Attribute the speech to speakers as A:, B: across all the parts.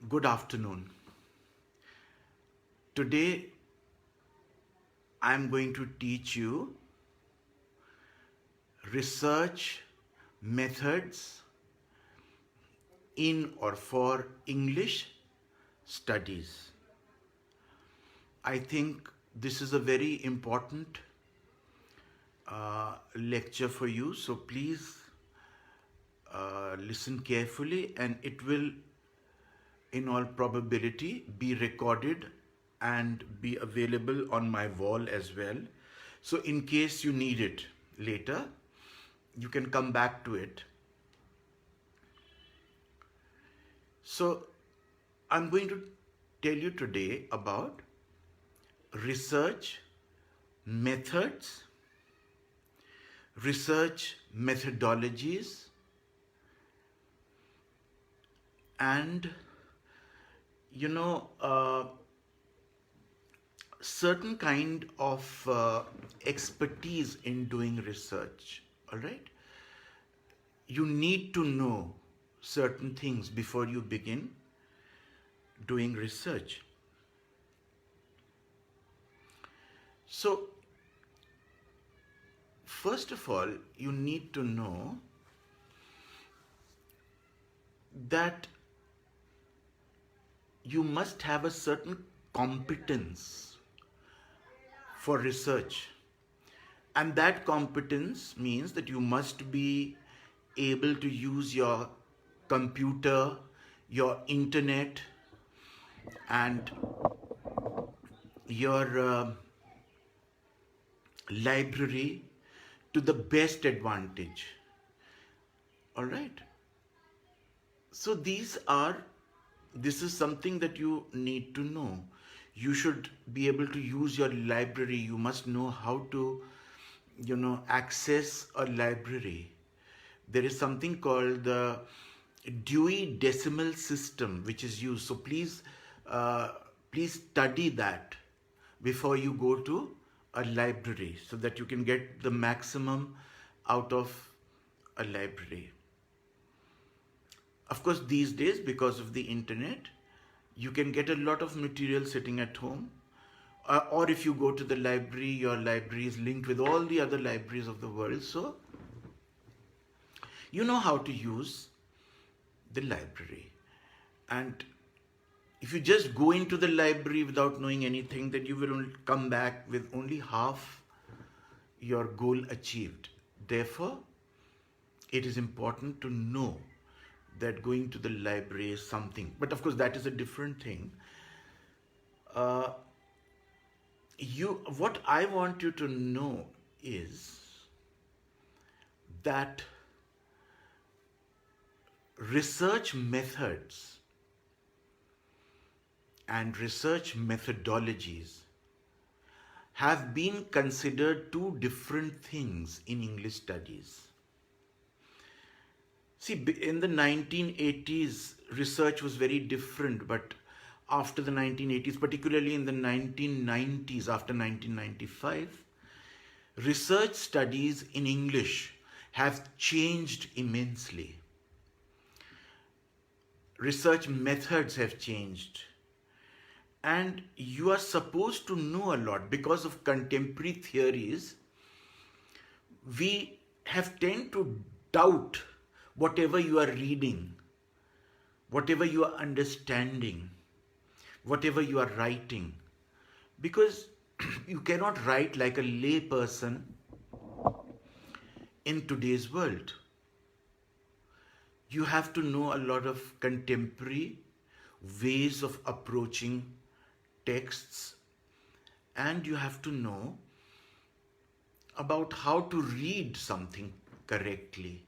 A: Good afternoon. Today I am going to teach you research methods in or for English studies. I think this is a very important lecture for you, so please listen carefully, and it will in all probability be recorded and be available on my wall as well. So in case you need it later, you can come back to it. So I'm going to tell you today about research methods, research methodologies, and certain kind of expertise in doing research. All right, you need to know certain things before you begin doing research. So first of all, you need to know that you must have a certain competence for research, and that competence means that you must be able to use your computer, your internet, and your library to the best advantage. All right, so this is something that you need to know. You should be able to use your library. You must know how to, access a library. There is something called the Dewey Decimal System which is used. So please study that before you go to a library so that you can get the maximum out of a library. Of course, these days, because of the internet, you can get a lot of material sitting at home. Or if you go to the library, your library is linked with all the other libraries of the world. So, you know how to use the library. And if you just go into the library without knowing anything, then you will come back with only half your goal achieved. Therefore, it is important to know that going to the library is something. But of course, that is a different thing. What I want you to know is that research methods and research methodologies have been considered two different things in English studies. See, in the 1980s, research was very different, but after the 1980s, particularly in the 1990s, after 1995, research studies in English have changed immensely. Research methods have changed. And you are supposed to know a lot because of contemporary theories. We have tend to doubt whatever you are reading, whatever you are understanding, whatever you are writing, because you cannot write like a lay person in today's world. You have to know a lot of contemporary ways of approaching texts, and you have to know about how to read something correctly,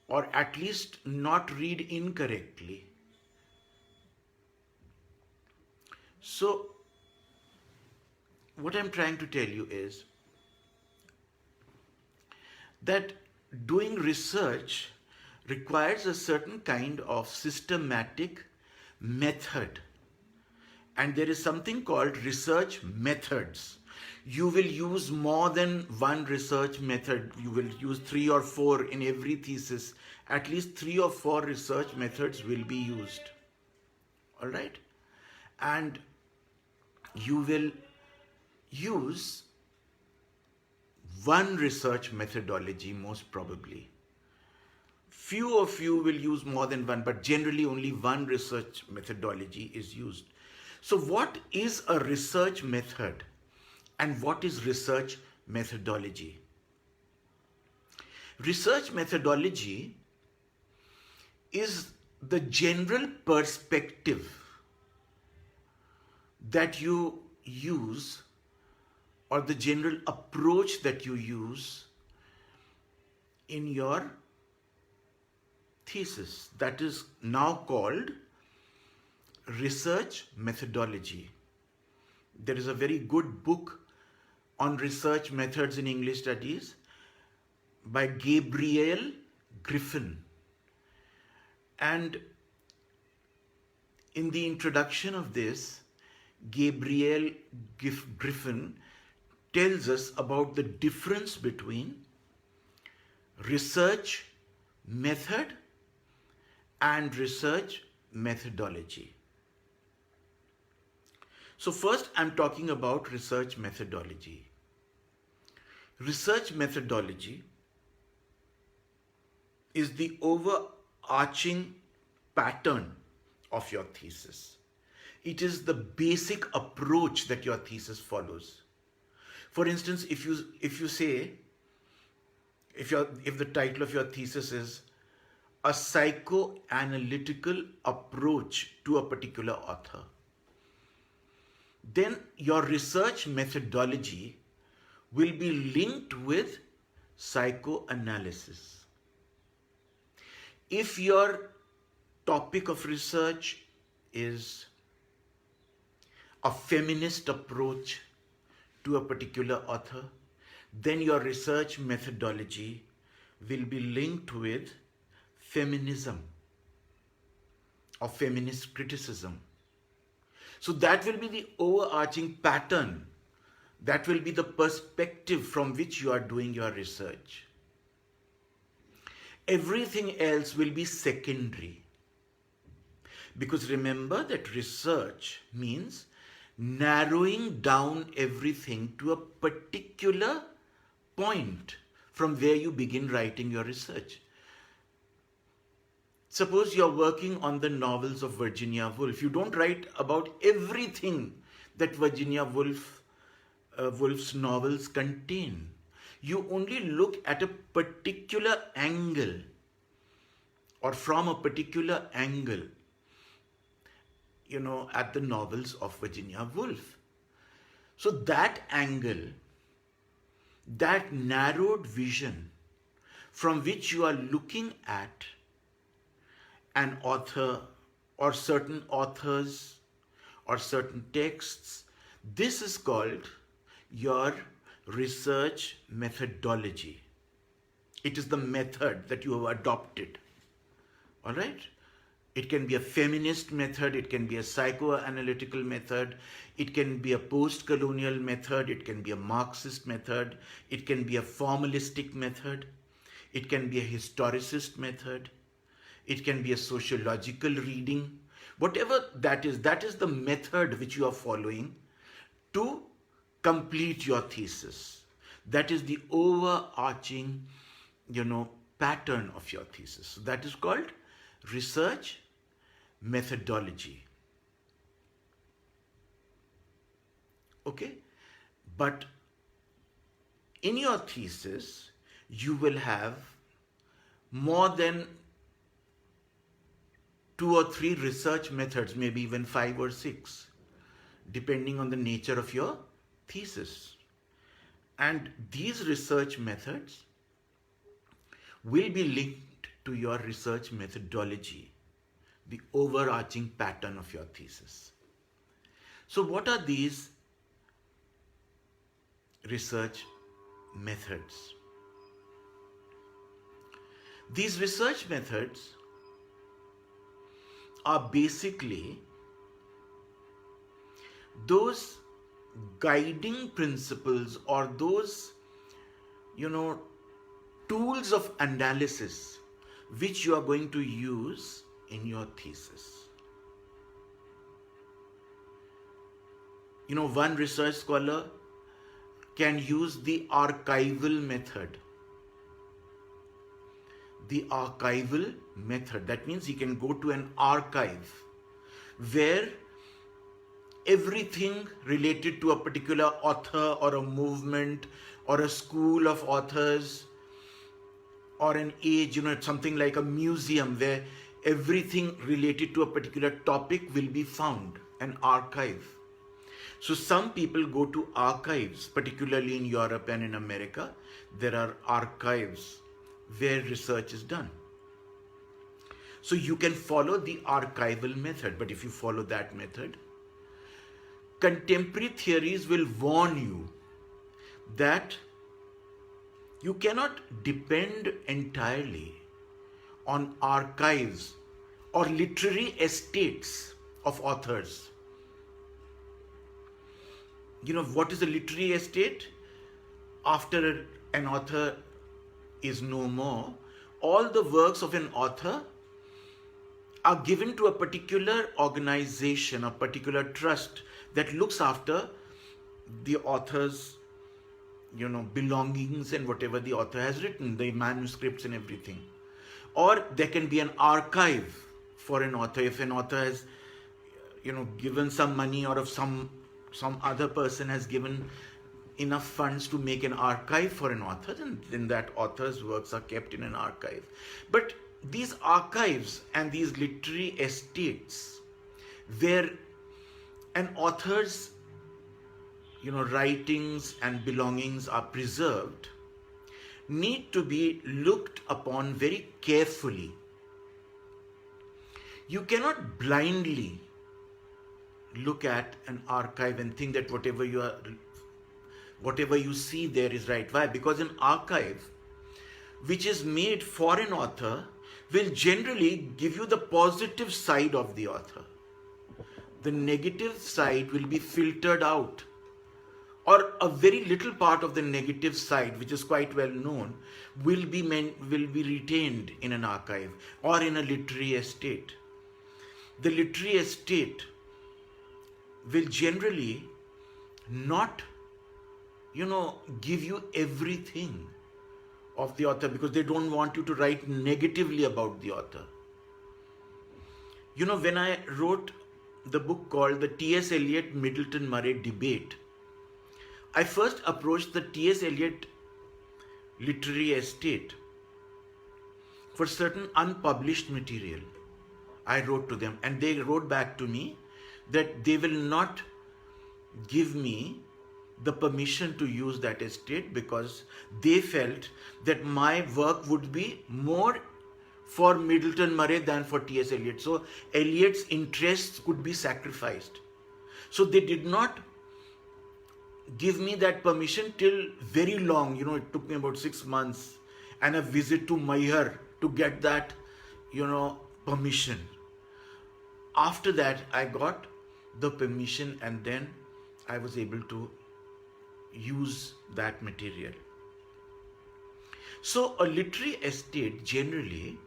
A: or at least not read incorrectly. So, what I'm trying to tell you is that doing research requires a certain kind of systematic method. And there is something called research methods. You will use more than one research method. You will use 3 or 4 in every thesis. At least 3 or 4 research methods will be used. all right? And you will use one research methodology most probably. Few of you will use more than one, but generally only one research methodology is used. So what is a research method and what is research methodology? Research methodology is the general perspective that you use, or the general approach that you use in your thesis. That is now called research methodology. There is a very good book on research methods in English studies by Gabriel Griffin. And in the introduction of this, Gabriel Griffin tells us about the difference between research method and research methodology. So first I'm talking about research methodology. Research methodology is the overarching pattern of your thesis. It is the basic approach that your thesis follows. For instance, if you say, if the title of your thesis is a psychoanalytical approach to a particular author, then your research methodology will be linked with psychoanalysis. If your topic of research is a feminist approach to a particular author, then your research methodology will be linked with feminism or feminist criticism. So that will be the overarching pattern. That will be the perspective from which you are doing your research. Everything else will be secondary. Because remember that research means narrowing down everything to a particular point from where you begin writing your research. Suppose you're working on the novels of Virginia Woolf. You don't write about everything that Virginia Woolf's novels contain. You only look at a particular angle, or from a particular angle, at the novels of Virginia Woolf. So that angle, that narrowed vision from which you are looking at an author or certain authors or certain texts, this is called your research methodology. It is the method that you have adopted. All right? It can be a feminist method, it can be a psychoanalytical method, it can be a post-colonial method, it can be a Marxist method, it can be a formalistic method, it can be a historicist method, it can be a sociological reading. Whatever that is the method which you are following to complete your thesis. That is the overarching, pattern of your thesis. So that is called research methodology. Okay? But in your thesis, you will have more than 2 or 3 research methods, maybe even 5 or 6, depending on the nature of your thesis. And these research methods will be linked to your research methodology, the overarching pattern of your thesis. So what are these research methods? These research methods are basically those guiding principles or those, tools of analysis which you are going to use in your thesis. one research scholar can use the archival method. The archival method, that means he can go to an archive where everything related to a particular author or a movement or a school of authors or an age, something like a museum where everything related to a particular topic will be found, an archive. So some people go to archives, particularly in Europe and in America. There are archives where research is done. So you can follow the archival method, but if you follow that method, contemporary theories will warn you that you cannot depend entirely on archives or literary estates of authors. What is a literary estate? After an author is no more, all the works of an author are given to a particular organization, a particular trust that looks after the author's, belongings and whatever the author has written, the manuscripts and everything. Or there can be an archive for an author. If an author has, given some money, or if some other person has given enough funds to make an archive for an author, then that author's works are kept in an archive. But these archives and these literary estates where an author's writings and belongings are preserved need to be looked upon very carefully. You cannot blindly look at an archive and think that whatever you see there is right. Why? Because an archive which is made for an author will generally give you the positive side of the author. The negative side will be filtered out, or a very little part of the negative side, which is quite well known, will be retained in an archive or in a literary estate. The literary estate will generally not, give you everything of the author, because they don't want you to write negatively about the author. When I wrote the book called the T.S. Eliot Middleton Murray Debate, I first approached the T.S. Eliot literary estate for certain unpublished material. I wrote to them, and they wrote back to me that they will not give me the permission to use that estate because they felt that my work would be more for Middleton Murray than for T.S. Eliot. So Eliot's interests could be sacrificed. So they did not give me that permission till very long. It took me about 6 months and a visit to Mayhar to get that, permission. After that, I got the permission, and then I was able to use that material. So a literary estate generally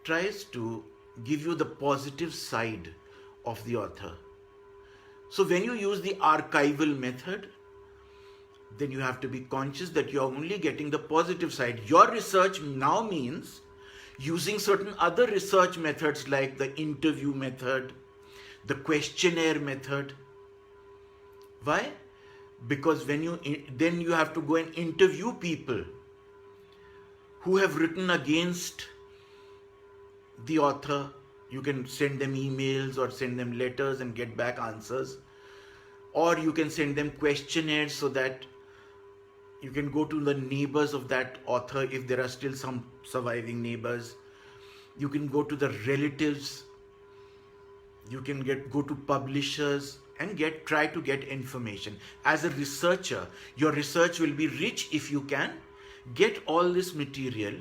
A: tries to give you the positive side of the author. So when you use the archival method, then you have to be conscious that you are only getting the positive side. Your research now means using certain other research methods like the interview method, the questionnaire method. Why? Because then you have to go and interview people who have written against the author. You can send them emails or send them letters and get back answers. Or you can send them questionnaires so that you can go to the neighbors of that author if there are still some surviving neighbors. You can go to the relatives. You can go to publishers and try to get information. As a researcher, your research will be rich if you can get all this material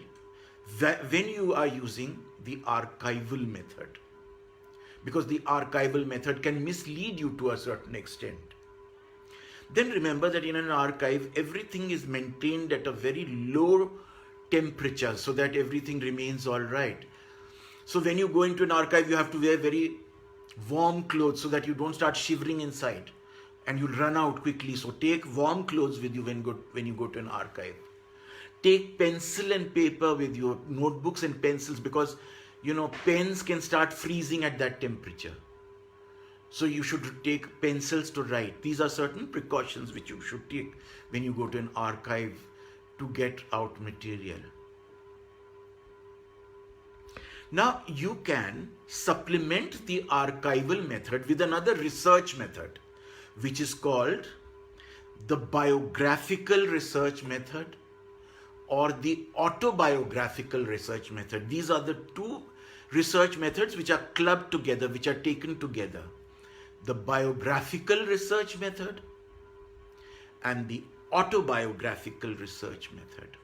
A: when you are using the archival method. Because the archival method can mislead you to a certain extent. Then remember that in an archive, everything is maintained at a very low temperature so that everything remains all right. So when you go into an archive, you have to wear very warm clothes so that you don't start shivering inside. and you'll run out quickly. So take warm clothes with you when you go to an archive. Take pencil and paper with you, notebooks and pencils, because pens can start freezing at that temperature. So you should take pencils to write. These are certain precautions which you should take when you go to an archive to get out material. Now you can supplement the archival method with another research method, which is called the biographical research method or the autobiographical research method. These are the two research methods which are clubbed together, which are taken together. The biographical research method and the autobiographical research method.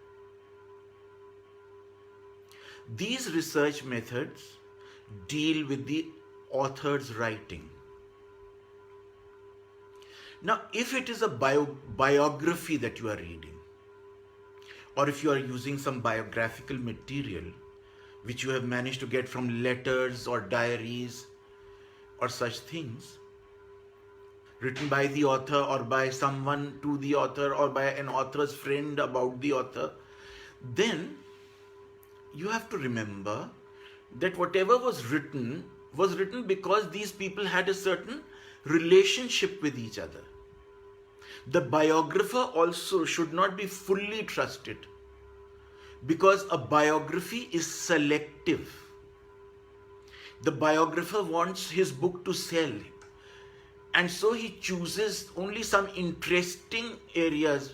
A: These research methods deal with the author's writing. Now, if it is a biography that you are reading, or if you are using some biographical material which you have managed to get from letters or diaries or such things, written by the author or by someone to the author or by an author's friend about the author, then you have to remember that whatever was written because these people had a certain relationship with each other. The biographer also should not be fully trusted, because a biography is selective. The biographer wants his book to sell, and so he chooses only some interesting areas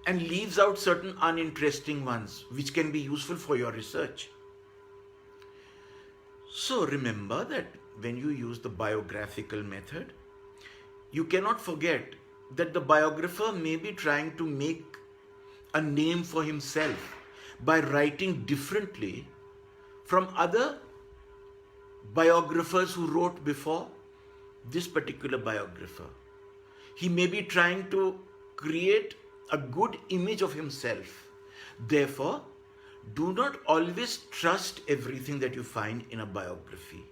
A: and leaves out certain uninteresting ones which can be useful for your research. So remember that when you use the biographical method, you cannot forget that the biographer may be trying to make a name for himself by writing differently from other biographers who wrote before this particular biographer. He may be trying to create a good image of himself. Therefore, do not always trust everything that you find in a biography.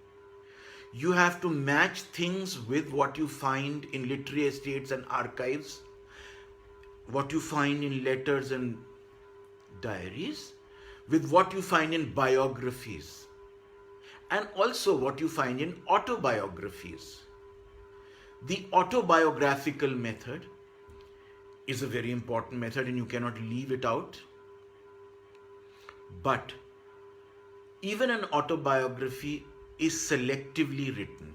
A: You have to match things with what you find in literary estates and archives, what you find in letters and diaries, with what you find in biographies, and also what you find in autobiographies. The autobiographical method is a very important method and you cannot leave it out. But even an autobiography is selectively written.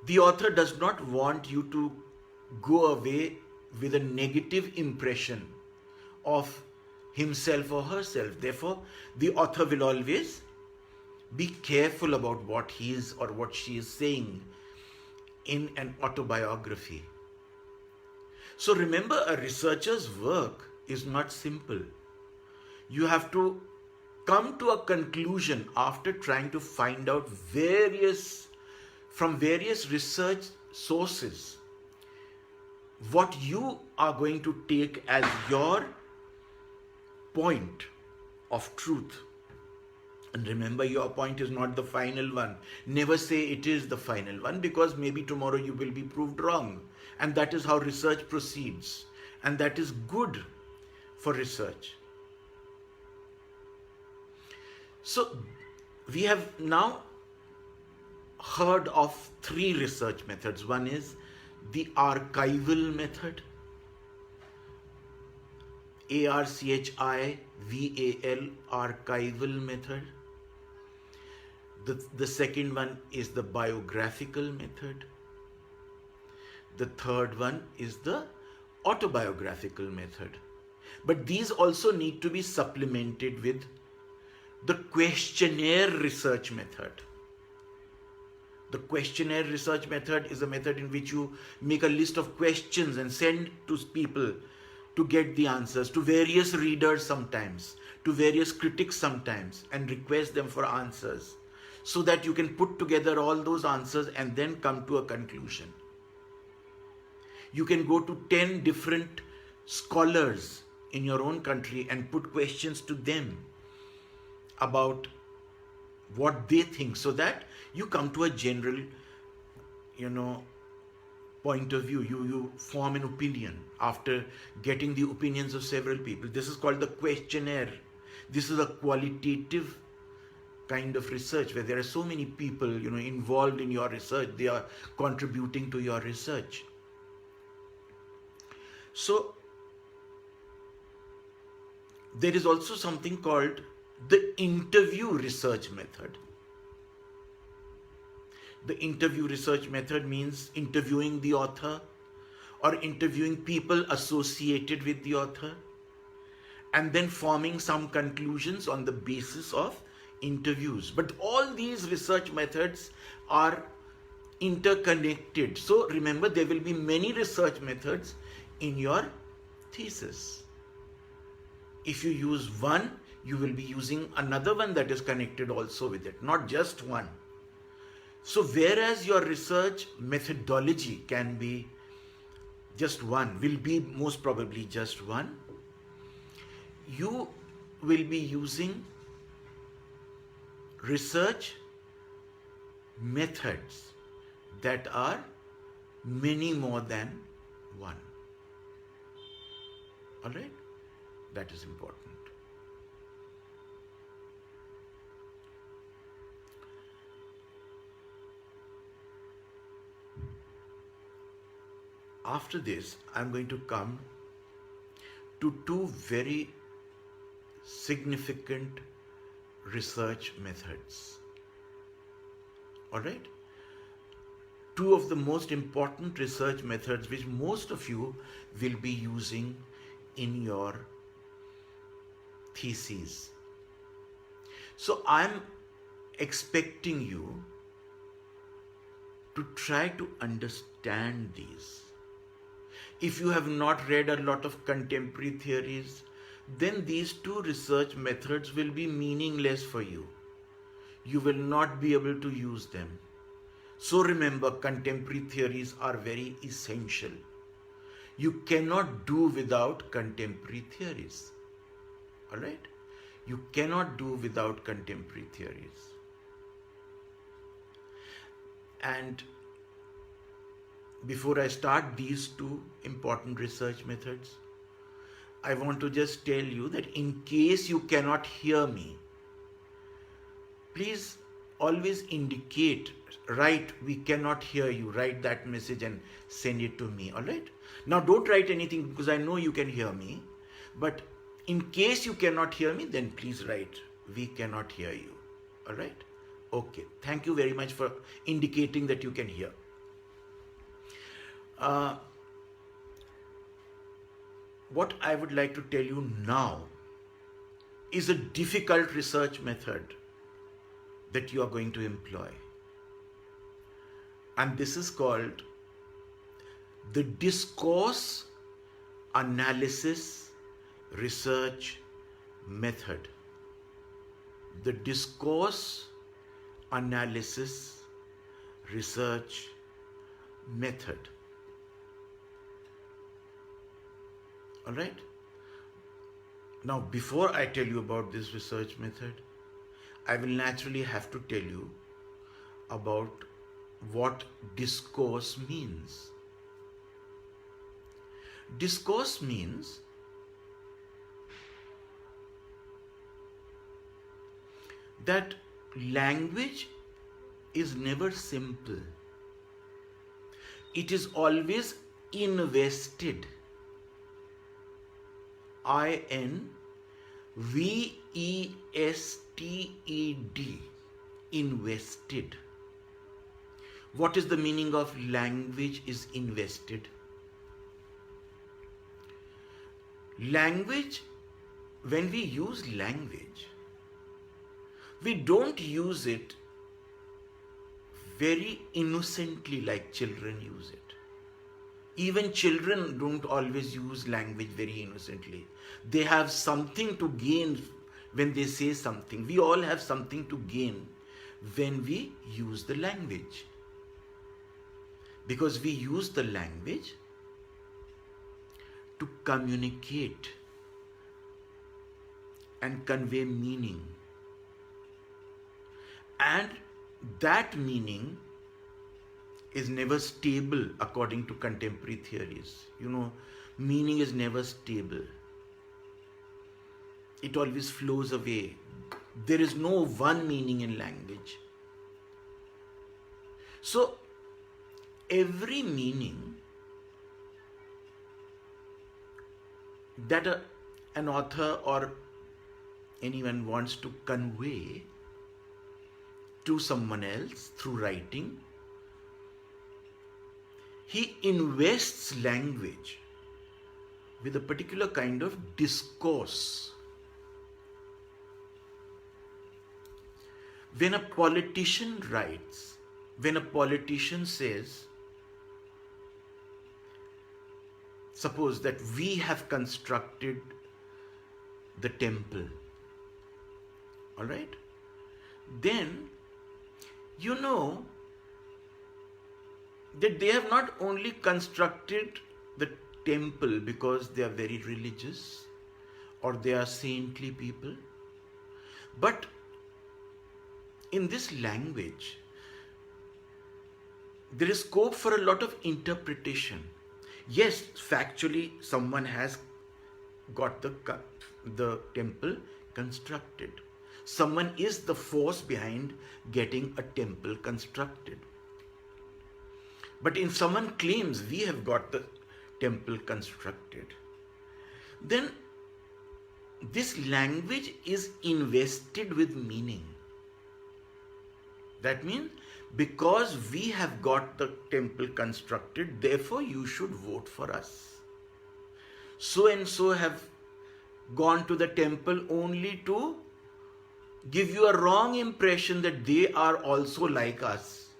A: The author does not want you to go away with a negative impression of himself or herself. Therefore, the author will always be careful about what he is or what she is saying in an autobiography. So remember, a researcher's work is not simple. You have to come to a conclusion after trying to find out from various research sources what you are going to take as your point of truth. And remember, your point is not the final one. Never say it is the final one, because maybe tomorrow you will be proved wrong. And that is how research proceeds. And that is good for research. So we have now heard of 3 research methods. One is the archival method, ARCHIVAL, archival method. The second one is the biographical method. The third one is the autobiographical method. But these also need to be supplemented with the questionnaire research method. The questionnaire research method is a method in which you make a list of questions and send to people to get the answers, to various readers sometimes, to various critics sometimes, and request them for answers, so that you can put together all those answers and then come to a conclusion. You can go to 10 different scholars in your own country and put questions to them about what they think, so that you come to a general, point of view. You form an opinion after getting the opinions of several people. This is called the questionnaire. This is a qualitative kind of research where there are so many people, involved in your research. They are contributing to your research. So there is also something called the interview research method. The interview research method means interviewing the author or interviewing people associated with the author and then forming some conclusions on the basis of interviews. But all these research methods are interconnected. So remember, there will be many research methods in your thesis. If you use one, you will be using another one that is connected also with it, not just one. So whereas your research methodology can be just one, will be most probably just one, you will be using research methods that are many more than one. All right? That is important. After this, I'm going to come to two very significant research methods. All right? Two of the most important research methods which most of you will be using in your theses. So I'm expecting you to try to understand these. If you have not read a lot of contemporary theories, then these two research methods will be meaningless for you. You will not be able to use them. So remember, contemporary theories are very essential. You cannot do without contemporary theories. All right? You cannot do without contemporary theories. And before I start these two important research methods, I want to just tell you that in case you cannot hear me, please always indicate, write, we cannot hear you, write that message and send it to me, all right? Now don't write anything because I know you can hear me, but in case you cannot hear me, then please write, we cannot hear you, all right? Okay, thank you very much for indicating that you can hear. What I would like to tell you now is a difficult research method that you are going to employ. And this is called the Discourse Analysis Research Method. The Discourse Analysis Research Method. All right? Now, before I tell you about this research method, I will naturally have to tell you about what discourse means. Discourse means that language is never simple. It is always invested. INVESTED. Invested. What is the meaning of language is invested? Language, when we use language, we don't use it very innocently like children use it. Even children don't always use language very innocently. They have something to gain when they say something. We all have something to gain when we use the language. Because we use the language to communicate and convey meaning. And that meaning is never stable according to contemporary theories. Meaning is never stable. It always flows away. There is no one meaning in language. So, every meaning that an author or anyone wants to convey to someone else through writing, he invests language with a particular kind of discourse. When a politician writes, when a politician says, suppose that we have constructed the temple, all right? Then you know that they have not only constructed the temple because they are very religious or they are saintly people, but in this language there is scope for a lot of interpretation. Yes, factually someone has got the temple constructed. Someone is the force behind getting a temple constructed. But if someone claims we have got the temple constructed, then this language is invested with meaning. That means because we have got the temple constructed, therefore you should vote for us. So and so have gone to the temple only to give you a wrong impression that they are also like us.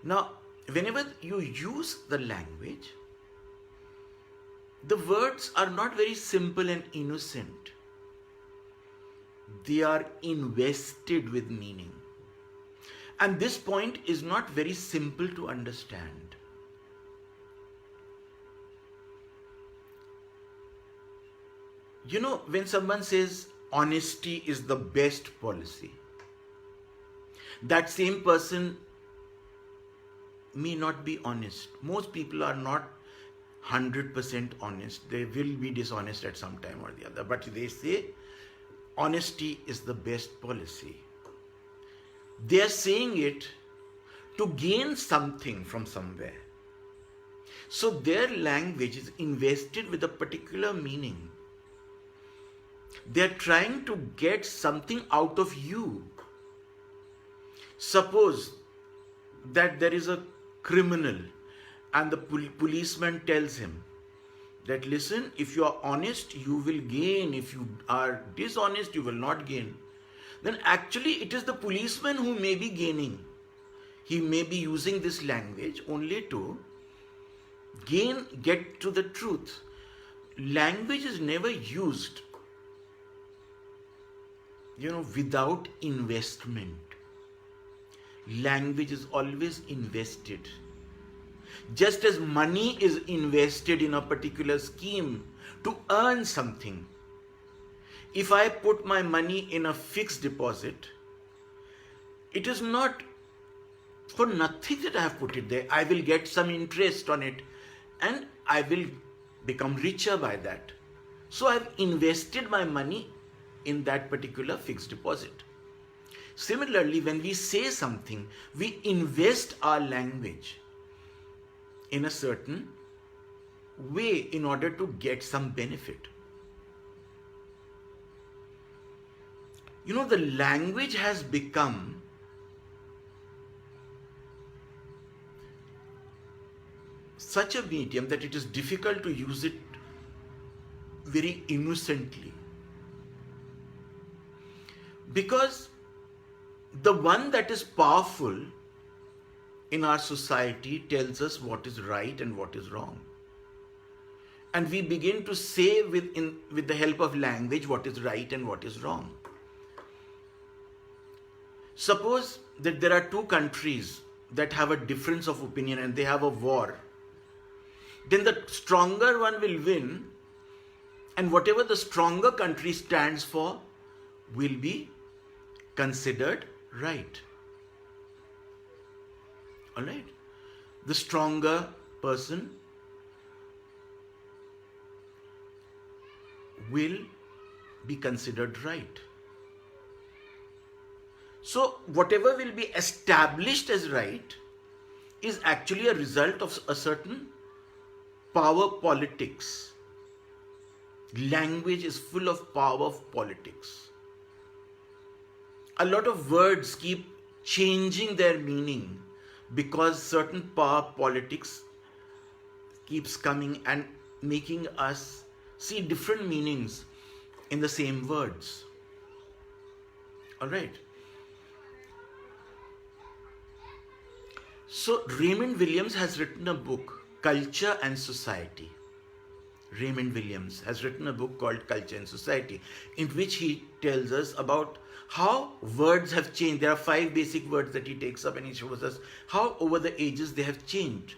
A: Now, whenever you use the language, the words are not very simple and innocent. They are invested with meaning. And this point is not very simple to understand. When someone says honesty is the best policy, that same person may not be honest. Most people are not 100% honest. They will be dishonest at some time or the other. But they say honesty is the best policy. They are saying it to gain something from somewhere. So their language is invested with a particular meaning. They are trying to get something out of you. Suppose that there is a criminal and the policeman tells him that, listen, if you are honest, you will gain. If you are dishonest, you will not gain. Then actually it is the policeman who may be gaining. He may be using this language only to get to the truth. Language is never used, without investment. Language is always invested. Just as money is invested in a particular scheme to earn something. If I put my money in a fixed deposit, it is not for nothing that I have put it there. I will get some interest on it and I will become richer by that. So I have invested my money in that particular fixed deposit. Similarly, when we say something, we invest our language in a certain way in order to get some benefit. The language has become such a medium that it is difficult to use it very innocently. Because the one that is powerful in our society tells us what is right and what is wrong. And we begin to say with the help of language what is right and what is wrong. Suppose that there are two countries that have a difference of opinion and they have a war. Then the stronger one will win, and whatever the stronger country stands for will be considered right. Alright? the stronger person will be considered right. So whatever will be established as right is actually a result of a certain power politics. Language is full of power politics. A lot of words keep changing their meaning because certain power politics keeps coming and making us see different meanings in the same words. All right. So Raymond Williams has written a book, Culture and Society. Raymond Williams has written a book called Culture and Society, in which he tells us about how words have changed. There are 5 basic words that he takes up and he shows us how over the ages they have changed.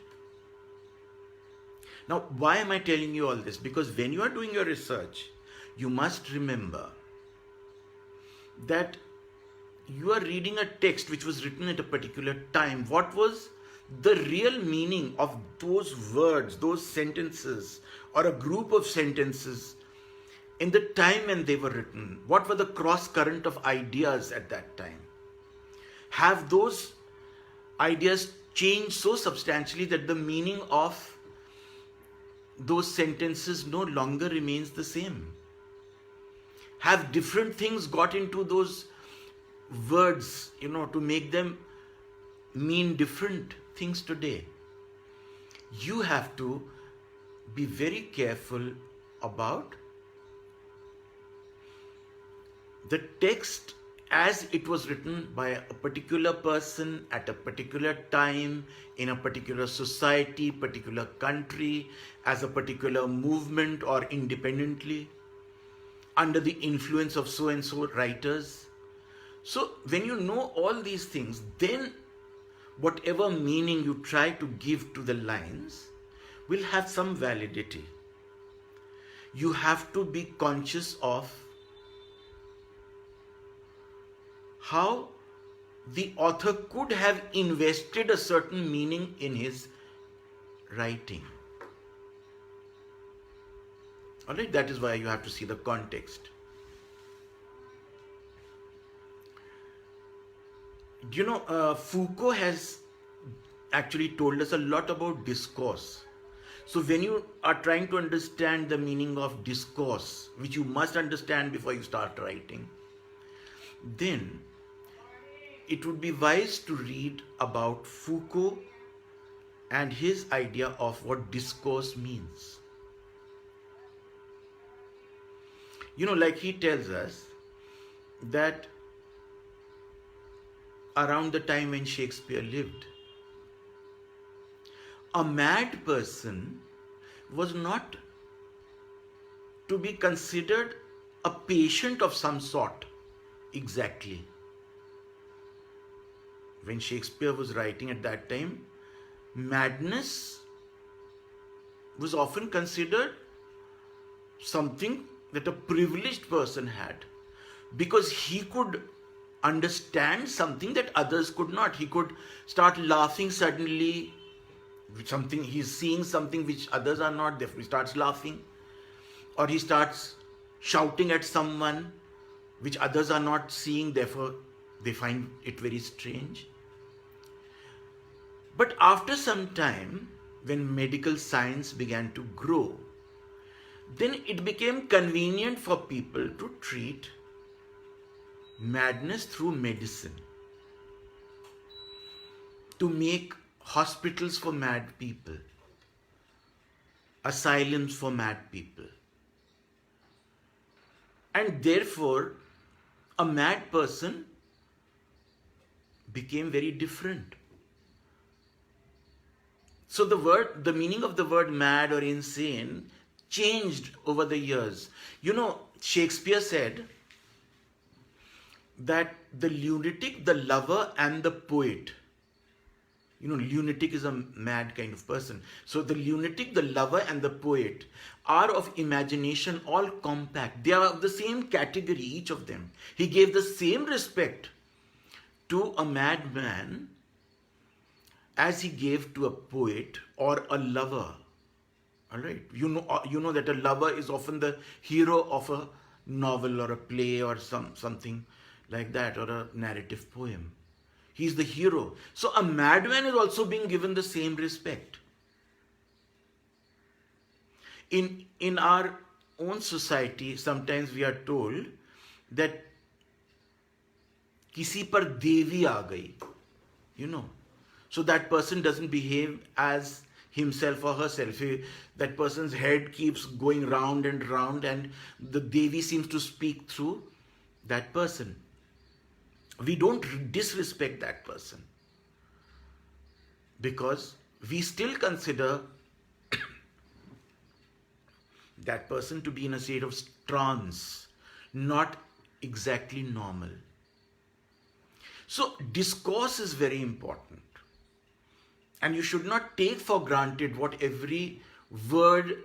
A: Now, why am I telling you all this? Because when you are doing your research, you must remember that you are reading a text which was written at a particular time. What was the real meaning of those words, those sentences, or a group of sentences in the time when they were written? What were the cross current of ideas at that time? Have those ideas changed so substantially that the meaning of those sentences no longer remains the same? Have different things got into those words, to make them mean different things today? You have to be very careful about the text as it was written by a particular person at a particular time, in a particular society, particular country, as a particular movement or independently, under the influence of so and so writers. So when you know all these things, then whatever meaning you try to give to the lines will have some validity. You have to be conscious of how the author could have invested a certain meaning in his writing. Alright, that is why you have to see the context. Foucault has actually told us a lot about discourse. So when you are trying to understand the meaning of discourse, which you must understand before you start writing, then it would be wise to read about Foucault and his idea of what discourse means. Like he tells us that around the time when Shakespeare lived, a mad person was not to be considered a patient of some sort exactly. When Shakespeare was writing at that time, madness was often considered something that a privileged person had, because he could understand something that others could not. He could start laughing suddenly, he's seeing something which others are not, therefore he starts laughing. Or he starts shouting at someone which others are not seeing, therefore they find it very strange. But after some time, when medical science began to grow, then it became convenient for people to treat madness through medicine, to make hospitals for mad people, asylums for mad people. And therefore, a mad person became very different. So the meaning of the word mad or insane changed over the years. Shakespeare said that the lunatic, the lover, and the poet, lunatic is a mad kind of person. So the lunatic, the lover, and the poet are of imagination all compact. They are of the same category, each of them. He gave the same respect to a madman as he gave to a poet or a lover. All right, you know that a lover is often the hero of a novel or a play or something like that, or a narrative poem. He's the hero. So a madman is also being given the same respect. In our own society, sometimes we are told that किसी पर देवी आ गई, you know, so that person doesn't behave as himself or herself. That person's head keeps going round and the Devi seems to speak through that person. We don't disrespect that person because we still consider that person to be in a state of trance, not exactly normal. So discourse is very important. And you should not take for granted what every word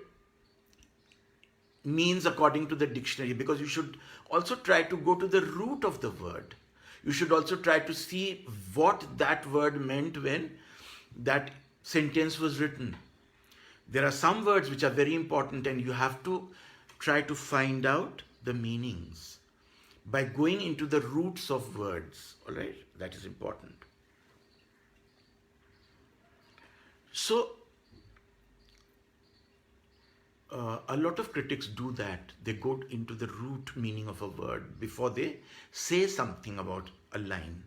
A: means according to the dictionary, because you should also try to go to the root of the word. You should also try to see what that word meant when that sentence was written. There are some words which are very important and you have to try to find out the meanings by going into the roots of words. All right, that is important. So, a lot of critics do that. They go into the root meaning of a word before they say something about a line.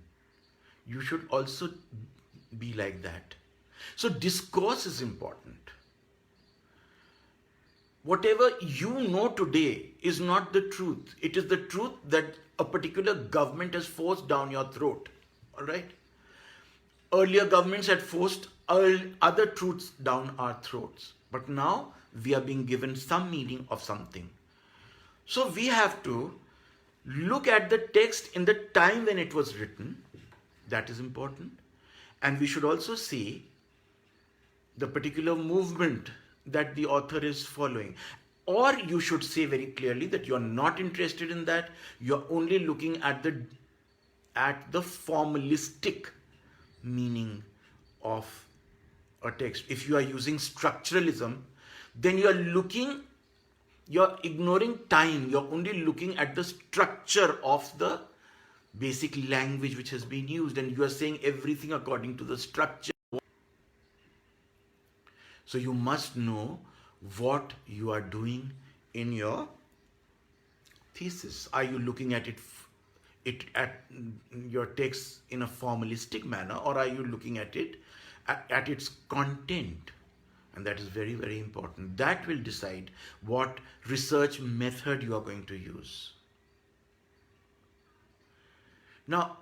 A: You should also be like that. So, discourse is important. Whatever you know today is not the truth. It is the truth that a particular government has forced down your throat. All right? Earlier governments had forced other truths down our throats. But now we are being given some meaning of something. So we have to look at the text in the time when it was written. That is important. And we should also see the particular movement that the author is following. Or you should say very clearly that you are not interested in that. You are only looking at the formalistic meaning of a text. If you are using structuralism, then you are ignoring time. You're only looking at the structure of the basic language which has been used, and you are saying everything according to the structure. So you must know what you are doing in your thesis. Are you looking at at your text in a formalistic manner, or are you looking at it at its content? And that is very, very important. That will decide what research method you are going to use. Now,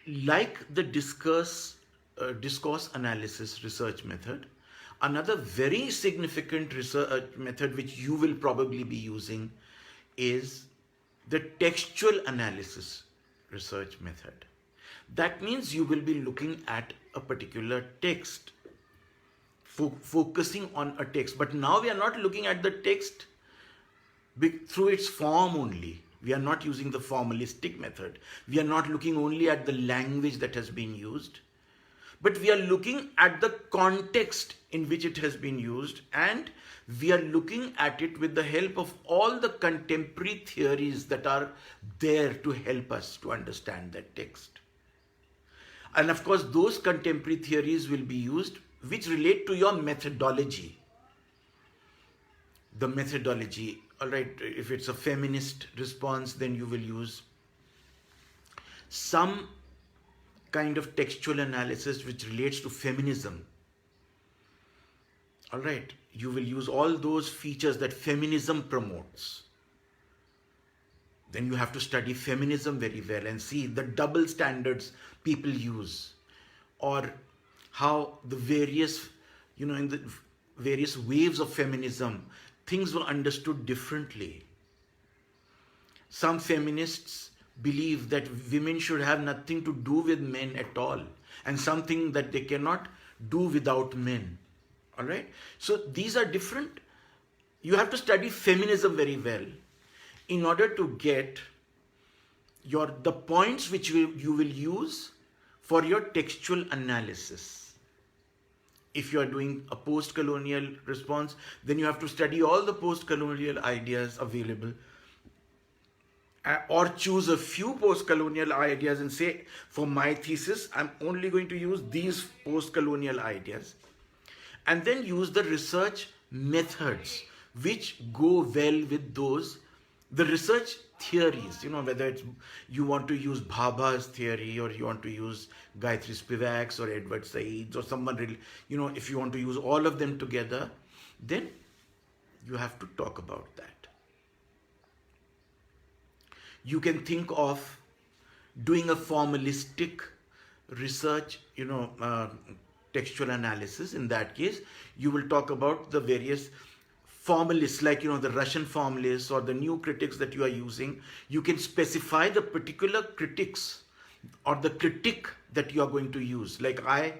A: like the discourse analysis research method, another very significant research method which you will probably be using is the textual analysis research method. That means you will be looking at a particular text, focusing on a text. But now we are not looking at the text through its form only. We are not using the formalistic method. We are not looking only at the language that has been used, but we are looking at the context in which it has been used, and we are looking at it with the help of all the contemporary theories that are there to help us to understand that text. And of course, those contemporary theories will be used which relate to your methodology. The methodology, all right, if it's a feminist response, then you will use some kind of textual analysis which relates to feminism. All right, you will use all those features that feminism promotes. Then you have to study feminism very well and see the double standards people use, or how the various, in the various waves of feminism, things were understood differently. Some feminists believe that women should have nothing to do with men at all, and something that they cannot do without men. All right? So these are different. You have to study feminism very well in order to get the points which you will use for your textual analysis. If you are doing a post-colonial response, then you have to study all the post-colonial ideas available, or choose a few post-colonial ideas and say, for my thesis, I'm only going to use these post-colonial ideas. And then use the research methods which go well with the research theories, whether it's you want to use Bhabha's theory, or you want to use Gayatri Spivak's or Edward Said's, or someone really, if you want to use all of them together, then you have to talk about that. You can think of doing a formalistic research, textual analysis. In that case, you will talk about the various formalists, like the Russian formalists or the new critics that you are using. You can specify the particular critics or the critic that you are going to use. Like I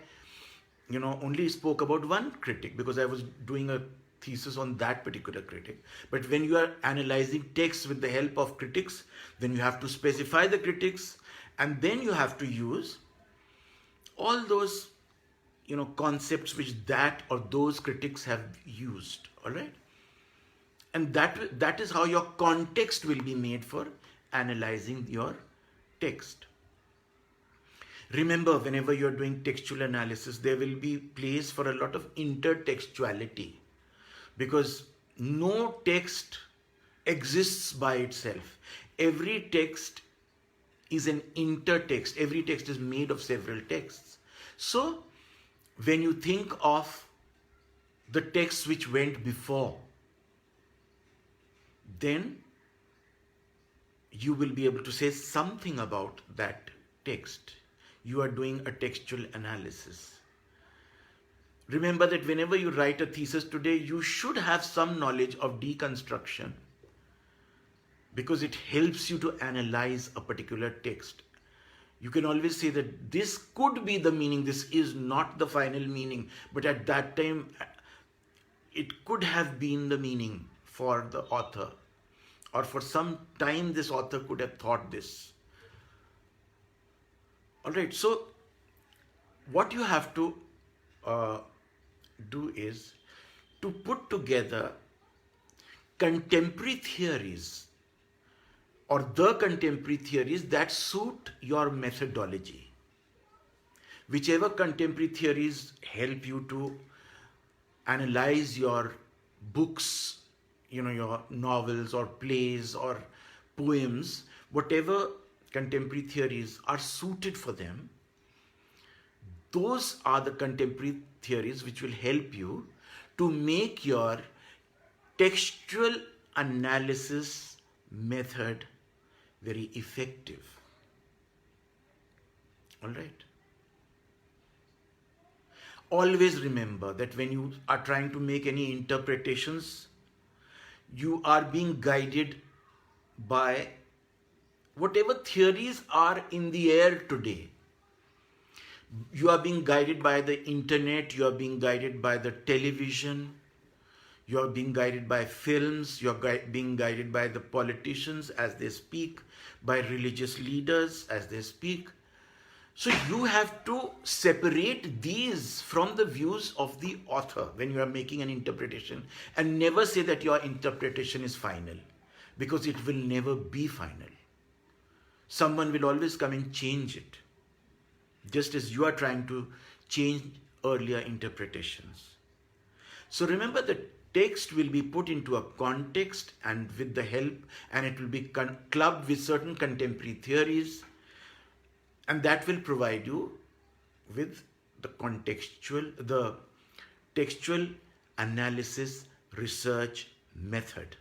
A: only spoke about one critic because I was doing a thesis on that particular critic. But when you are analyzing texts with the help of critics, then you have to specify the critics, and then you have to use all those concepts which that or those critics have used. All right, and that is how your context will be made for analyzing your text. Remember, whenever you're doing textual analysis, there will be place for a lot of intertextuality, because no text exists by itself. Every text is an intertext. Every text is made of several texts. So when you think of the texts which went before, then you will be able to say something about that text. You are doing a textual analysis. Remember that whenever you write a thesis today, you should have some knowledge of deconstruction, because it helps you to analyze a particular text. You can always say that this could be the meaning, this is not the final meaning, but at that time it could have been the meaning for the author, or for some time this author could have thought this. All right, so what you have to do is to put together contemporary theories, or the contemporary theories that suit your methodology. Whichever contemporary theories help you to analyze your books, your novels or plays or poems, whatever contemporary theories are suited for them, those are the contemporary theories which will help you to make your textual analysis method very effective. All right. Always remember that when you are trying to make any interpretations, you are being guided by whatever theories are in the air today. You are being guided by the internet, you are being guided by the television, you are being guided by films, you are being guided by the politicians as they speak, by religious leaders as they speak. So you have to separate these from the views of the author when you are making an interpretation, and never say that your interpretation is final, because it will never be final. Someone will always come and change it, just as you are trying to change earlier interpretations. So remember, the text will be put into a context and with the help, and it will be clubbed with certain contemporary theories, and that will provide you with the textual analysis research method.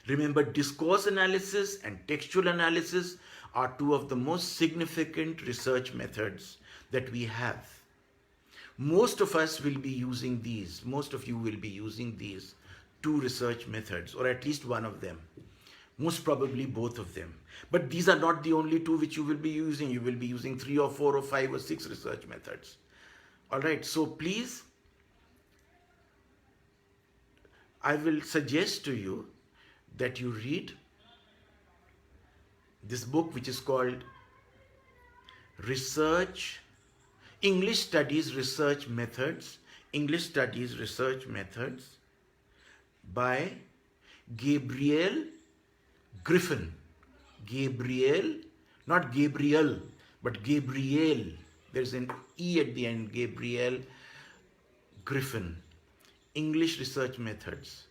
A: Remember, discourse analysis and textual analysis are two of the most significant research methods that we have. Most of us will be using these, most of you will be using these two research methods, or at least one of them, most probably both of them. But these are not the only two which you will be using. You will be using 3 or 4 or 5 or 6 research methods. All right, so please, I will suggest to you that you read this book, which is called English Studies Research Methods English Studies Research Methods by Gabriel Griffin. Gabriel, not Gabriel, but Gabriel. There's an E at the end. Gabriel Griffin. English Research Methods.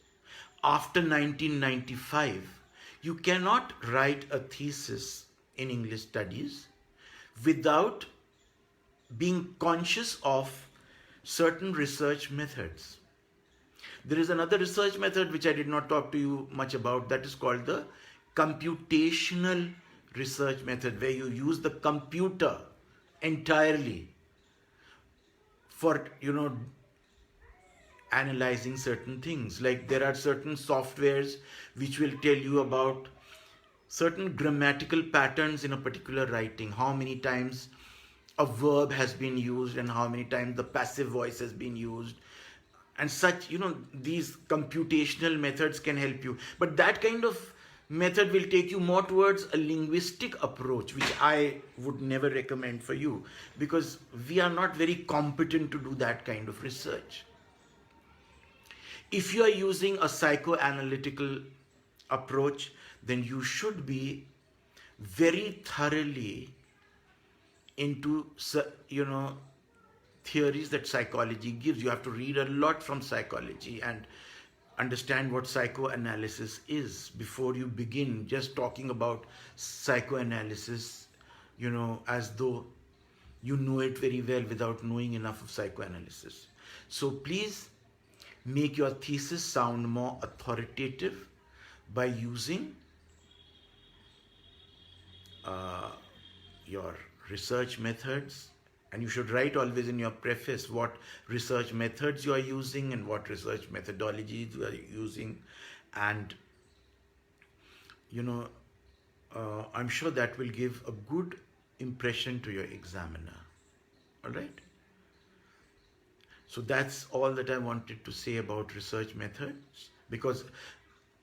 A: After 1995, you cannot write a thesis in English studies without being conscious of certain research methods. There is another research method which I did not talk to you much about, that is called the computational research method, where you use the computer entirely for, analyzing certain things. Like there are certain softwares which will tell you about certain grammatical patterns in a particular writing, how many times a verb has been used and how many times the passive voice has been used, and such. These computational methods can help you, but that kind of method will take you more towards a linguistic approach, which I would never recommend for you, because we are not very competent to do that kind of research. If you are using a psychoanalytical approach, then you should be very thoroughly into, theories that psychology gives. You have to read a lot from psychology and understand what psychoanalysis is before you begin just talking about psychoanalysis, as though you know it very well without knowing enough of psychoanalysis. So please make your thesis sound more authoritative by using your research methods, and you should write always in your preface what research methods you are using and what research methodologies you are using, and I'm sure that will give a good impression to your examiner. All right? So that's all that I wanted to say about research methods, because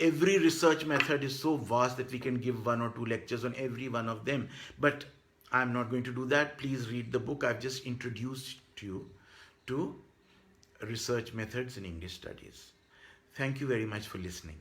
A: every research method is so vast that we can give 1 or 2 lectures on every one of them. But I'm not going to do that. Please read the book. I've just introduced you to research methods in English studies. Thank you very much for listening.